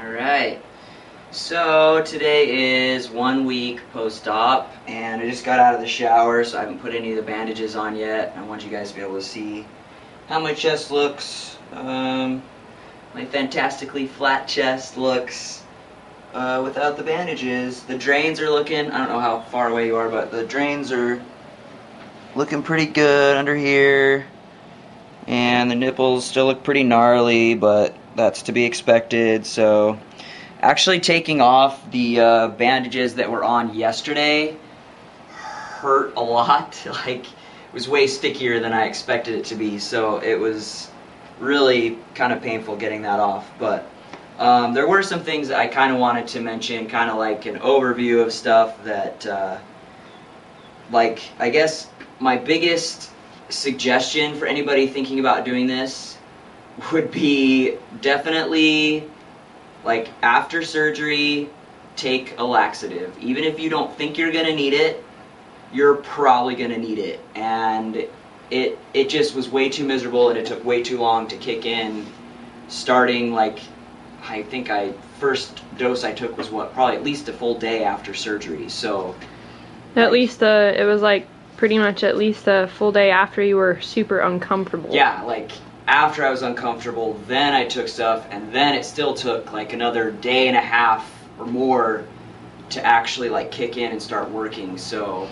Alright, so today is 1 week post-op, and I just got out of the shower, so I haven't put any of the bandages on yet. I want you guys to be able to see how my chest looks, my fantastically flat chest looks without the bandages. The drains are looking, I don't know how far away you are, but the drains are looking pretty good under here, and the nipples still look pretty gnarly, but that's to be expected. So actually taking off the bandages that were on yesterday hurt a lot. Like, it was way stickier than I expected it to be, so it was really kind of painful getting that off. But there were some things that I kind of wanted to mention, kind of like an overview of stuff that like, I guess my biggest suggestion for anybody thinking about doing this would be definitely, like, after surgery, take a laxative. Even if you don't think you're gonna need it, you're probably gonna need it. And it just was way too miserable, and it took way too long to kick in. Starting, like, I think first dose I took was probably at least a full day after surgery. So at least it was like pretty much at least a full day after you were super uncomfortable. Yeah, like after I was uncomfortable, then I took stuff, and then it still took like another day and a half or more to actually like kick in and start working. So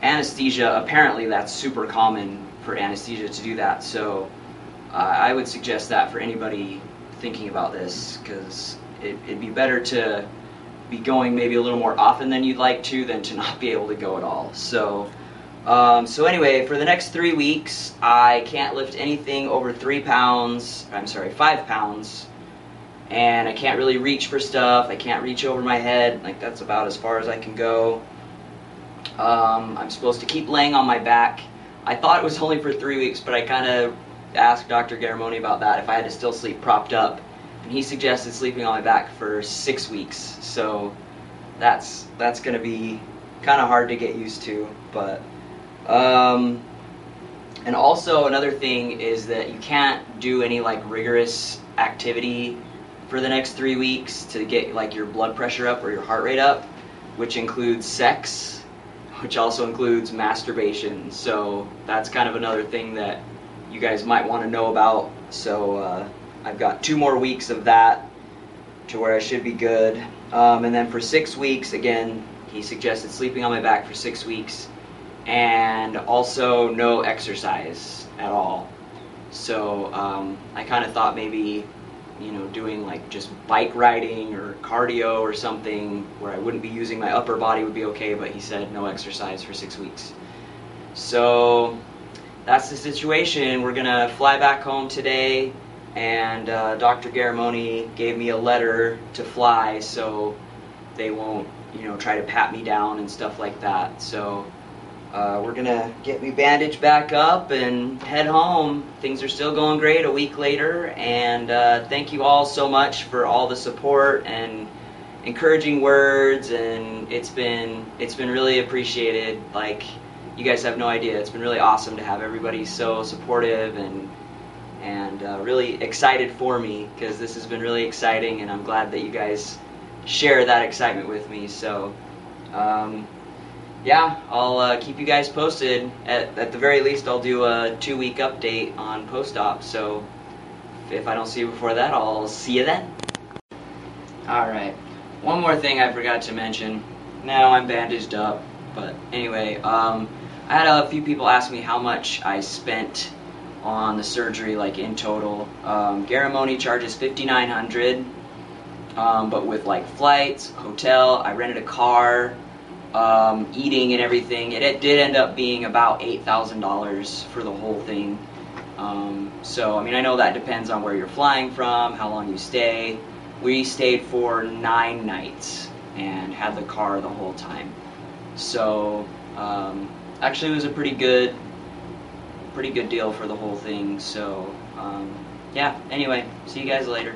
anesthesia, apparently that's super common for anesthesia to do that. So I would suggest that for anybody thinking about this, because it'd be better to be going maybe a little more often than you'd like to than to not be able to go at all. So so anyway, for the next 3 weeks, I can't lift anything over 5 pounds, and I can't really reach for stuff. I can't reach over my head. Like, that's about as far as I can go. I'm supposed to keep laying on my back. I thought it was only for 3 weeks, but I kind of asked Dr. Garramone about that, if I had to still sleep propped up, and he suggested sleeping on my back for 6 weeks. So that's going to be kind of hard to get used to, but and also another thing is that you can't do any like rigorous activity for the next 3 weeks to get like your blood pressure up or your heart rate up, which includes sex, which also includes masturbation. So that's kind of another thing that you guys might want to know about. So I've got 2 more weeks of that to where I should be good. And then for 6 weeks, again, he suggested sleeping on my back for 6 weeks, and also no exercise at all. So I kind of thought maybe, you know, doing like just bike riding or cardio or something where I wouldn't be using my upper body would be okay, but he said no exercise for 6 weeks. So that's the situation. We're gonna fly back home today, and Dr. Garramone gave me a letter to fly, so they won't, you know, try to pat me down and stuff like that. So we're gonna get me bandaged back up and head home. Things are still going great a week later, and thank you all so much for all the support and encouraging words, and it's been really appreciated. Like, you guys have no idea. It's been really awesome to have everybody so supportive and really excited for me, because this has been really exciting, and I'm glad that you guys share that excitement with me. So yeah, I'll keep you guys posted. At the very least, I'll do a 2-week update on post-op. So if I don't see you before that, I'll see you then. Alright, one more thing I forgot to mention. Now I'm bandaged up, but anyway, I had a few people ask me how much I spent on the surgery, like in total. Garramone charges $5,900, but with like flights, hotel, I rented a car, eating and everything, it did end up being about $8,000 for the whole thing. So I mean, I know that depends on where you're flying from, how long you stay. We stayed for 9 nights and had the car the whole time. So actually it was a pretty good deal for the whole thing. So yeah, anyway, see you guys later.